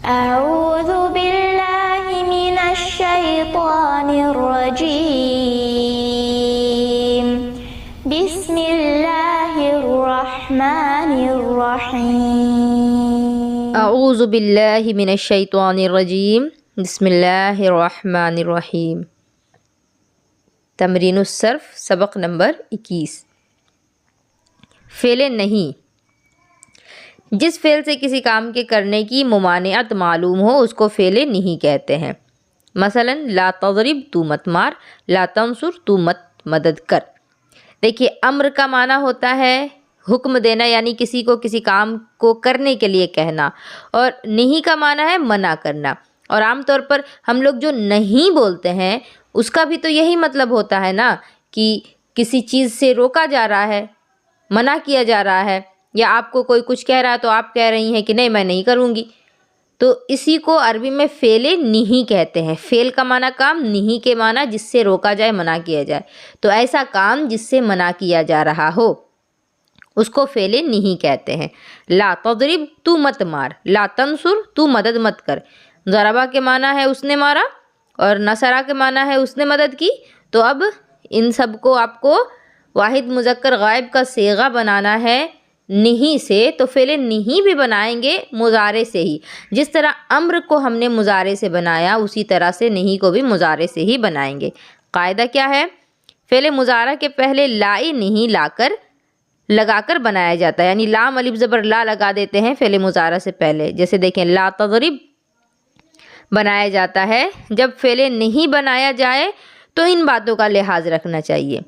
أعوذ بالله من الشيطان الرجيم بسم الله الرحمن الرحيم اعوذ باللہ من الشیطان الرجیم بسم اللہ الرحمن الرحیم۔ تمرین الصرف سبق نمبر 21۔ فعل نہیں، جس فعل سے کسی کام کے کرنے کی ممانعت معلوم ہو اس کو فعل نہیں کہتے ہیں۔ مثلا لا تضرب تو مت مار، لا تنصر تو مت مدد کر۔ دیکھیے امر کا معنی ہوتا ہے حکم دینا، یعنی کسی کو کسی کام کو کرنے کے لیے کہنا، اور نہیں کا معنی ہے منع کرنا۔ اور عام طور پر ہم لوگ جو نہیں بولتے ہیں اس کا بھی تو یہی مطلب ہوتا ہے نا، کہ کسی چیز سے روکا جا رہا ہے، منع کیا جا رہا ہے، یا آپ کو کوئی کچھ کہہ رہا ہے تو آپ کہہ رہی ہیں کہ نہیں میں نہیں کروں گی، تو اسی کو عربی میں فعل نہیں کہتے ہیں۔ فعل کا معنی کام، نہیں کے معنی جس سے روکا جائے، منع کیا جائے۔ تو ایسا کام جس سے منع کیا جا رہا ہو اس کو فعل نہیں کہتے ہیں۔ لا تضرب تو مت مار، لا تنصر تو مدد مت کر۔ ضربہ کے معنی ہے اس نے مارا، اور نصرہ کے معنی ہے اس نے مدد کی۔ تو اب ان سب کو آپ کو واحد مذکر غائب کا صیغہ بنانا ہے نہیں سے، تو فعل نہیں بھی بنائیں گے مضارع سے ہی۔ جس طرح امر کو ہم نے مضارع سے بنایا اسی طرح سے نہیں کو بھی مضارع سے ہی بنائیں گے۔ قاعدہ کیا ہے؟ فعل مضارع کے پہلے لائی نہیں لگا کر بنایا جاتا ہے، یعنی لام الف زبر لا لگا دیتے ہیں فعل مضارع سے پہلے۔ جیسے دیکھیں لا تضرب بنایا جاتا ہے، جب فعل نہیں بنایا جائے تو ان باتوں کا لحاظ رکھنا چاہیے۔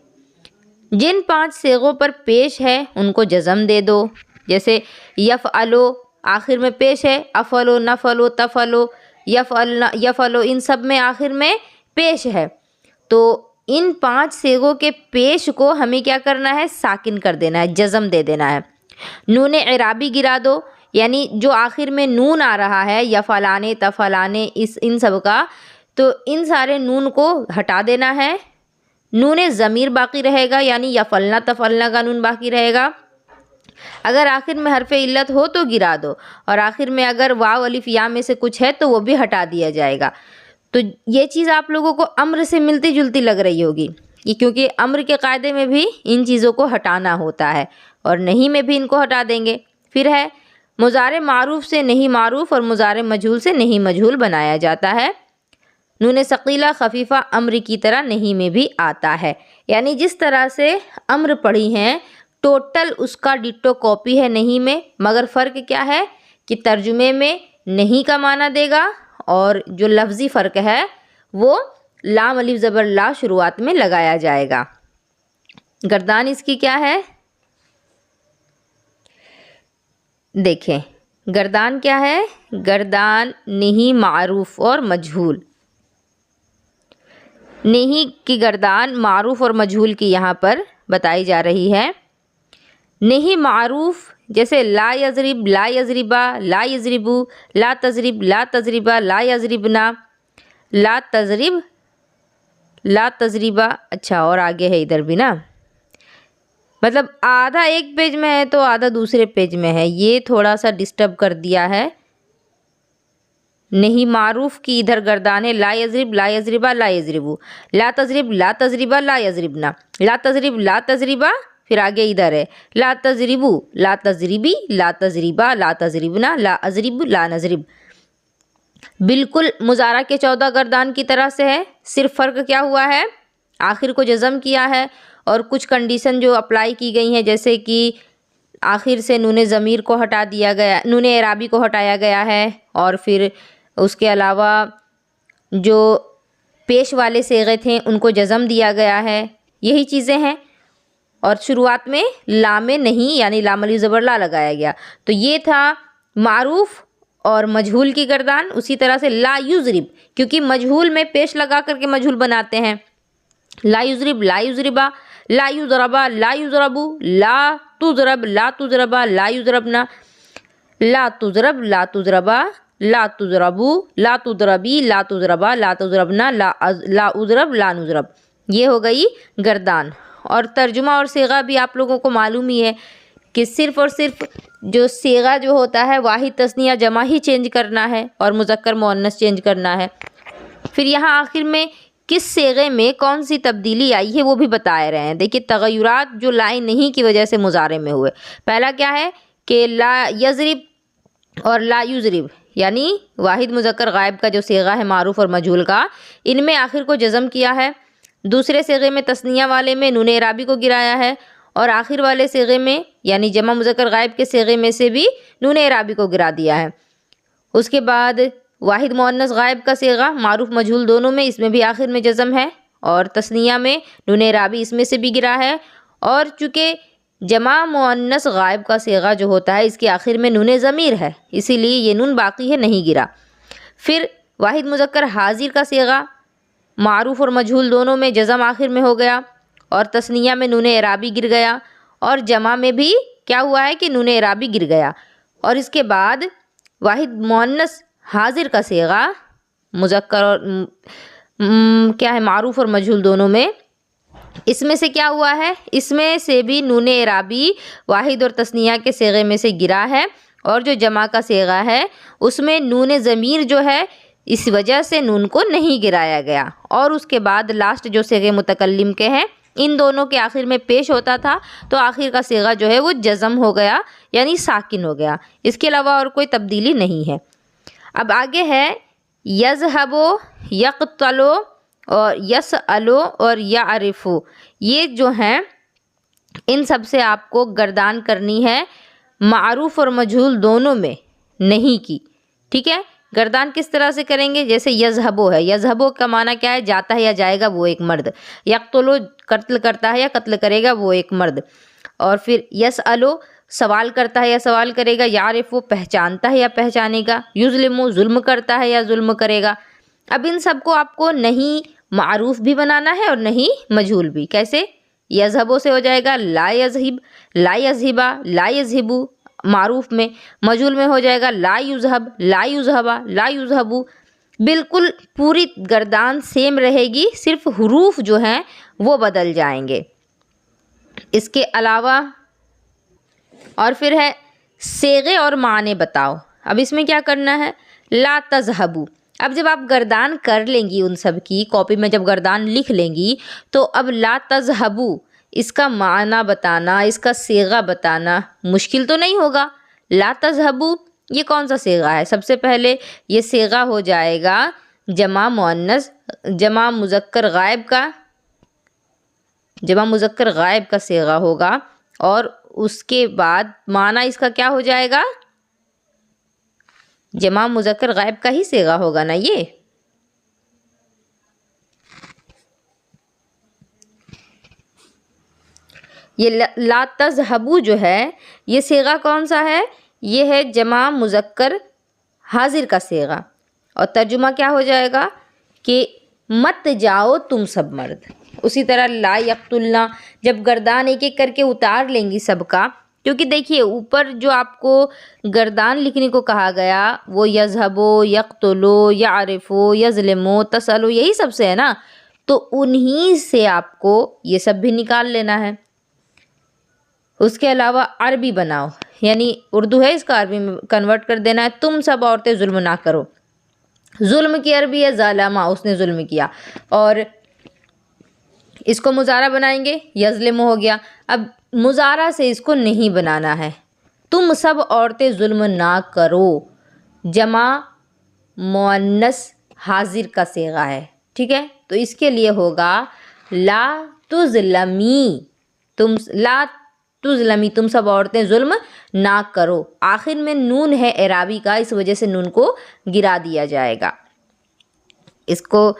جن 5 صیغوں پر پیش ہے ان کو جزم دے دو، جیسے یفعلو آخر میں پیش ہے، افعلو نفعلو تفعلو یفعلو ان سب میں آخر میں پیش ہے، تو ان 5 صیغوں کے پیش کو ہمیں کیا کرنا ہے؟ ساکن کر دینا ہے، جزم دے دینا ہے۔ نون اعرابی گرا دو، یعنی جو آخر میں نون آ رہا ہے یفعلانے تفعلانے ان سب کا، تو ان سارے نون کو ہٹا دینا ہے۔ نون ضمیر باقی رہے گا، یعنی یفعلنا تفعلنا کا نون باقی رہے گا۔ اگر آخر میں حرف علت ہو تو گرا دو، اور آخر میں اگر واو الف یا میں سے کچھ ہے تو وہ بھی ہٹا دیا جائے گا۔ تو یہ چیز آپ لوگوں کو امر سے ملتی جلتی لگ رہی ہوگی، کیونکہ امر کے قاعدے میں بھی ان چیزوں کو ہٹانا ہوتا ہے، اور نہیں میں بھی ان کو ہٹا دیں گے۔ پھر ہے مضارع معروف سے نہیں معروف اور مضارع مجہول سے نہیں مجہول بنایا جاتا ہے۔ نون ثقیلہ خفیفہ امر کی طرح نہیں میں بھی آتا ہے، یعنی جس طرح سے امر پڑھی ہیں ٹوٹل اس کا ڈٹو کاپی ہے نہیں میں، مگر فرق کیا ہے کہ ترجمے میں نہیں کا معنی دے گا، اور جو لفظی فرق ہے وہ لام الف زبر لا شروعات میں لگایا جائے گا۔ گردان اس کی کیا ہے؟ دیکھیں گردان کیا ہے؟ گردان نہیں معروف اور مجہول، نہیں کی گردان معروف اور مجہول کی یہاں پر بتائی جا رہی ہے۔ نہیں معروف جیسے لا یضرب لا یضربا لا یضربو لا تضرب لا تضربا لا یضربنا لا تضرب لا تضربا۔ اچھا اور آگے ہے ادھر بھی نا، مطلب آدھا ایک پیج میں ہے تو آدھا دوسرے پیج میں ہے، یہ تھوڑا سا ڈسٹرب کر دیا ہے۔ نہیں معروف کی ادھر گردان ہے لا یضرب لا یضربا لا یضربو، لا تضرب لا تضربا لا یضربنا، لا تضرب لا تضربا، پھر آگے ادھر ہے لا تضربو لا تضربی لا تضربا لا تضربنا لا اضرب لا نضرب۔ بالکل مضارع کے 14 گردان کی طرح سے ہے، صرف فرق کیا ہوا ہے؟ آخر کو جزم کیا ہے، اور کچھ کنڈیشن جو اپلائی کی گئی ہیں، جیسے کہ آخر سے نون ضمیر کو ہٹا دیا گیا، نون اعرابی کو ہٹایا گیا ہے، اور پھر اس کے علاوہ جو پیش والے صیغے تھے ان کو جزم دیا گیا ہے، یہی چیزیں ہیں۔ اور شروعات میں لام نہیں یعنی لام الف زبر لا لگایا گیا۔ تو یہ تھا معروف اور مجہول کی گردان۔ اسی طرح سے لا یضرب، کیونکہ مجہول میں پیش لگا کر کے مجہول بناتے ہیں، لا یضرب لا یضربا لا یضربا لا یضربو لا تضرب لا تضربا لا یضربنا لا تضرب لا تضربا لا تضربو لا تضربی لا تضربا لا تضربنا لا اضرب لا نضرب۔ یہ ہو گئی گردان۔ اور ترجمہ اور صیغہ بھی آپ لوگوں کو معلوم ہی ہے کہ صرف اور صرف جو صیغہ جو ہوتا ہے واحد تثنیہ جمع ہی چینج کرنا ہے اور مذکر مؤنث چینج کرنا ہے۔ پھر یہاں آخر میں کس صیغے میں کون سی تبدیلی آئی ہے وہ بھی بتائے رہے ہیں۔ دیکھیے تغیرات جو لائے نہیں کی وجہ سے مضارع میں ہوئے، پہلا کیا ہے کہ لا یضرب اور لا یضرب، یعنی واحد مذکر غائب کا جو صیغہ ہے معروف اور مجہول کا، ان میں آخر کو جزم کیا ہے، دوسرے صیغے میں تثنیہ والے میں نون اعرابی کو گرایا ہے، اور آخر والے صیغے میں یعنی جمع مذکر غائب کے صیغے میں سے بھی نون اعرابی کو گرا دیا ہے۔ اس کے بعد واحد مؤنث غائب کا صیغہ معروف مجہول دونوں میں، اس میں بھی آخر میں جزم ہے، اور تثنیہ میں نون اعرابی اس میں سے بھی گرا ہے، اور چونکہ جمع مؤنث غائب کا صیغہ جو ہوتا ہے اس کے آخر میں نون ضمیر ہے، اسی لیے یہ نون باقی ہے، نہیں گرا۔ پھر واحد مذکر حاضر کا صیغہ معروف اور مجہول دونوں میں جزم آخر میں ہو گیا، اور تثنیہ میں نون اعرابی گر گیا، اور جمع میں بھی کیا ہوا ہے کہ نون اعرابی گر گیا۔ اور اس کے بعد واحد مؤنث حاضر کا صیغہ مذکر اور کیا ہے معروف اور مجہول دونوں میں، اس میں سے کیا ہوا ہے، اس میں سے بھی نون اعرابی واحد اور تثنیہ کے صیغے میں سے گرا ہے، اور جو جمع کا صیغہ ہے اس میں نون ضمیر جو ہے اس وجہ سے نون کو نہیں گرایا گیا۔ اور اس کے بعد لاسٹ جو صیغے متکلم کے ہیں ان دونوں کے آخر میں پیش ہوتا تھا تو آخر کا صیغہ جو ہے وہ جزم ہو گیا، یعنی ساکن ہو گیا، اس کے علاوہ اور کوئی تبدیلی نہیں ہے۔ اب آگے ہے یذہبو، یقتلو اور یسألو اور یعرفو، یہ جو ہیں ان سب سے آپ کو گردان کرنی ہے معروف اور مجہول دونوں میں نہیں کی، ٹھیک ہے۔ گردان کس طرح سے کریں گے، جیسے یذہبو ہے، یذہبو کا معنی کیا ہے، جاتا ہے یا جائے گا وہ ایک مرد، یقتلو قتل کرتا ہے یا قتل کرے گا وہ ایک مرد، اور پھر یسألو سوال کرتا ہے یا سوال کرے گا، یعرف وہ پہچانتا ہے یا پہچانے گا، یظلم ظلم کرتا ہے یا ظلم کرے گا۔ اب ان سب کو آپ کو نہیں معروف بھی بنانا ہے اور نہیں مجہول بھی۔ کیسے، یذہبو سے ہو جائے گا لا یذہب، لا یذہبا، لا یذہبو معروف میں، مجہول میں ہو جائے گا لا یذہب، لا یذہبا، لا یذہبو۔ بالکل پوری گردان سیم رہے گی، صرف حروف جو ہیں وہ بدل جائیں گے۔ اس کے علاوہ اور پھر ہے صیغے اور معنی بتاؤ۔ اب اس میں کیا کرنا ہے، لا تذہبو۔ اب جب آپ گردان کر لیں گی ان سب کی، کاپی میں جب گردان لکھ لیں گی تو اب لا تذہبو اس کا معنی بتانا، اس کا صیغہ بتانا مشکل تو نہیں ہوگا۔ لا تذہبو یہ کون سا صیغہ ہے، سب سے پہلے یہ صیغہ ہو جائے گا جمع مؤنث جمع مذکر غائب کا، جمع مذکر غائب کا صیغہ ہوگا، اور اس کے بعد معنی اس کا کیا ہو جائے گا، جمع مذکر غائب کا ہی صیغہ ہوگا نا۔ یہ لا تذہبو جو ہے یہ صیغہ کون سا ہے، یہ ہے جمع مذکر حاضر کا صیغہ، اور ترجمہ کیا ہو جائے گا کہ مت جاؤ تم سب مرد۔ اسی طرح لا یقتلنا، جب گردان ایک ایک کر کے اتار لیں گی سب کا، کیونکہ دیکھیے اوپر جو آپ کو گردان لکھنے کو کہا گیا وہ یذہبو، یقتلو، یعرفو، یظلمو، تسألو، یہی سب سے ہے نا، تو انہی سے آپ کو یہ سب بھی نکال لینا ہے۔ اس کے علاوہ عربی بناؤ، یعنی اردو ہے اس کا عربی میں کنورٹ کر دینا ہے، تم سب عورتیں ظلم نہ کرو۔ ظلم کی عربی ہے ظالمہ، اس نے ظلم کیا، اور اس کو مضارع بنائیں گے، یظلم ہو گیا۔ اب مضارع سے اس کو نہیں بنانا ہے، تم سب عورتیں ظلم نہ کرو، جمع مؤنث حاضر کا صیغہ ہے، ٹھیک ہے، تو اس کے لیے ہوگا لا تظلمی، لا تظلمی تم سب عورتیں ظلم نہ کرو۔ آخر میں نون ہے اعرابی کا، اس وجہ سے نون کو گرا دیا جائے گا۔ اس کو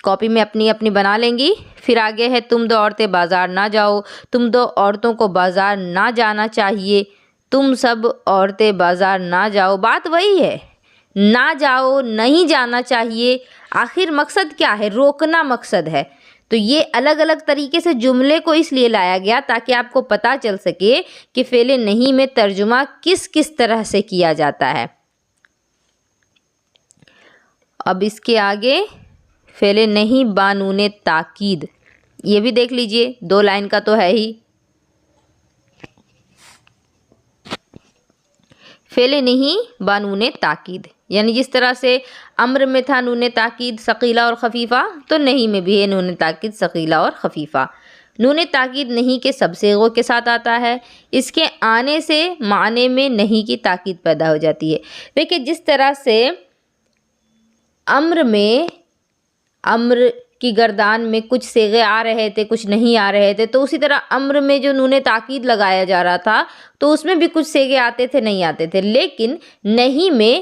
کاپی میں اپنی اپنی بنا لیں گی۔ پھر آگے ہے تم دو عورتیں بازار نہ جاؤ، تم دو عورتوں کو بازار نہ جانا چاہیے، تم سب عورتیں بازار نہ جاؤ، بات وہی ہے، نہ جاؤ، نہیں جانا چاہیے، آخر مقصد کیا ہے، روکنا مقصد ہے۔ تو یہ الگ الگ طریقے سے جملے کو اس لیے لایا گیا تاکہ آپ کو پتہ چل سکے کہ فعل نہیں میں ترجمہ کس کس طرح سے کیا جاتا ہے۔ اب اس کے آگے فعل نہیں بانون تاکید، یہ بھی دیکھ لیجئے، 2 لائن کا تو ہے ہی۔ فعل نہیں با نون تاکید، یعنی جس طرح سے امر میں تھا نون تاکید ثقیلہ اور خفیفہ، تو نہیں میں بھی ہے نون تاکید ثقیلہ اور خفیفہ۔ نون تاکید نہیں کے سب صیغوں کے ساتھ آتا ہے، اس کے آنے سے معنی میں نہیں کی تاکید پیدا ہو جاتی ہے۔ دیکھیں جس طرح سے امر میں، امر کی گردان میں کچھ صیغے آ رہے تھے کچھ نہیں آ رہے تھے، تو اسی طرح امر میں جو نون تاکید لگایا جا رہا تھا تو اس میں بھی کچھ صیغے آتے تھے نہیں آتے تھے، لیکن نہیں میں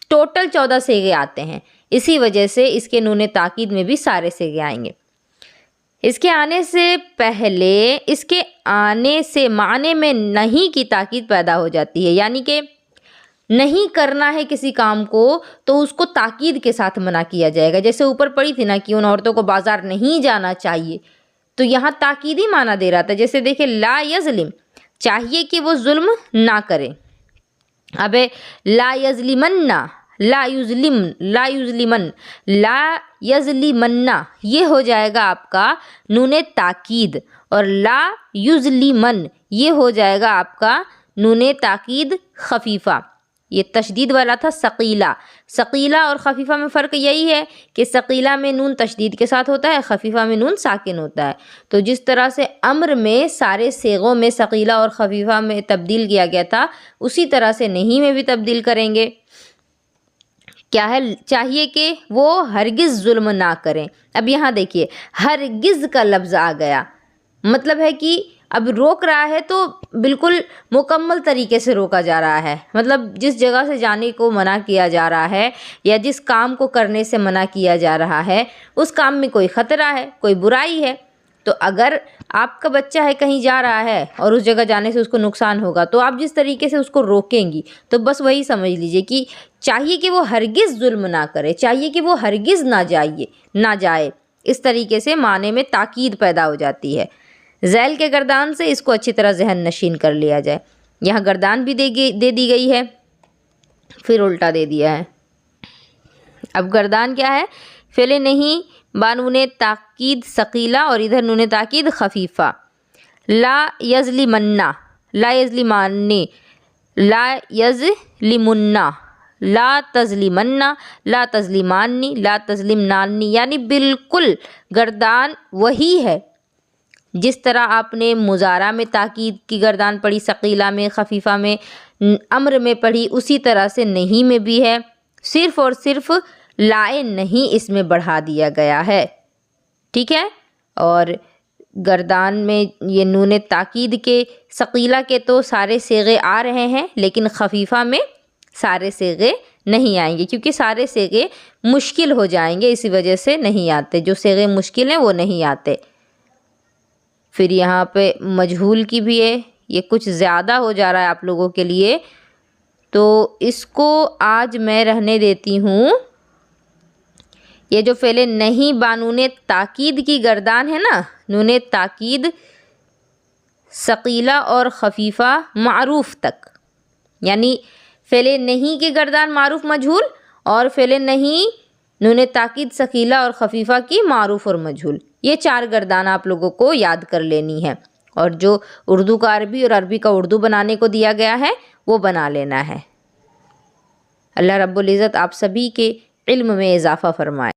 ٹوٹل 14 صیغے آتے ہیں، اسی وجہ سے اس کے نون تاکید میں بھی سارے صیغے آئیں گے۔ اس کے آنے سے پہلے اس کے آنے سے معنی میں نہیں کی تاکید پیدا ہو جاتی ہے، یعنی کہ نہیں کرنا ہے کسی کام کو تو اس کو تاکید کے ساتھ منع کیا جائے گا، جیسے اوپر پڑھی تھی نا کہ ان عورتوں کو بازار نہیں جانا چاہیے، تو یہاں تاکیدی معنی دے رہا تھا۔ جیسے دیکھیں لا یظلم، چاہیے کہ وہ ظلم نہ کرے، اب لا یظلمن، لا یظلم، لا یظلمن، لا یظلمن، یہ ہو جائے گا آپ کا نون تاکید، اور لا یظلمن یہ ہو جائے گا آپ کا نون تاکید خفیفہ۔ یہ تشدید والا تھا ثقیلہ۔ ثقیلہ اور خفیفہ میں فرق یہی ہے کہ ثقیلہ میں نون تشدید کے ساتھ ہوتا ہے، خفیفہ میں نون ساکن ہوتا ہے۔ تو جس طرح سے امر میں سارے صیغوں میں ثقیلہ اور خفیفہ میں تبدیل کیا گیا تھا، اسی طرح سے نہیں میں بھی تبدیل کریں گے۔ کیا ہے؟ چاہیے کہ وہ ہرگز ظلم نہ کریں۔ اب یہاں دیکھیے ہرگز کا لفظ آ گیا، مطلب ہے کہ اب روک رہا ہے تو بالکل مکمل طریقے سے روکا جا رہا ہے، مطلب جس جگہ سے جانے کو منع کیا جا رہا ہے یا جس کام کو کرنے سے منع کیا جا رہا ہے اس کام میں کوئی خطرہ ہے، کوئی برائی ہے، تو اگر آپ کا بچہ ہے کہیں جا رہا ہے اور اس جگہ جانے سے اس کو نقصان ہوگا تو آپ جس طریقے سے اس کو روکیں گی، تو بس وہی سمجھ لیجئے کہ چاہیے کہ وہ ہرگز ظلم نہ کرے، چاہیے کہ وہ ہرگز نہ جائے، اس طریقے سے معنی میں تاکید پیدا ہو جاتی ہے۔ ذیل کے گردان سے اس کو اچھی طرح ذہن نشین کر لیا جائے۔ یہاں گردان بھی دے دی گئی ہے، پھر الٹا دے دیا ہے۔ اب گردان کیا ہے؟ فعل نہیں با نون تاکید ثقیلہ اور ادھر نون تاکید خفیفہ۔ لا یظلمن، لا یظلمان، لا یظلمن، لا تظلمن، لا تظلمانی، لا تظلمنانی، یعنی بالکل گردان وہی ہے جس طرح آپ نے مضارع میں تاکید کی گردان پڑھی، ثقیلہ میں، خفیفہ میں، امر میں پڑھی، اسی طرح سے نہیں میں بھی ہے، صرف اور صرف لائے نہیں اس میں بڑھا دیا گیا ہے، ٹھیک ہے۔ اور گردان میں یہ نون تاکید کے ثقیلہ کے تو سارے صیغے آ رہے ہیں، لیکن خفیفہ میں سارے صیغے نہیں آئیں گے کیونکہ سارے صیغے مشکل ہو جائیں گے، اسی وجہ سے نہیں آتے، جو صیغے مشکل ہیں وہ نہیں آتے۔ پھر یہاں پہ مجہول کی بھی ہے، یہ کچھ زیادہ ہو جا رہا ہے آپ لوگوں کے لیے، تو اس کو آج میں رہنے دیتی ہوں۔ یہ جو فعل نہیں با نون تاکید کی گردان ہے نا، نون تاکید ثقیلہ اور خفیفہ معروف تک، یعنی فعل نہیں کی گردان معروف مجہول، اور فعل نہیں نون تاکید ثقیلہ اور خفیفہ کی معروف اور مجہول، یہ 4 گردان آپ لوگوں کو یاد کر لینی ہے، اور جو اردو کا عربی اور عربی کا اردو بنانے کو دیا گیا ہے وہ بنا لینا ہے۔ اللہ رب العزت آپ سبھی کے علم میں اضافہ فرمائے۔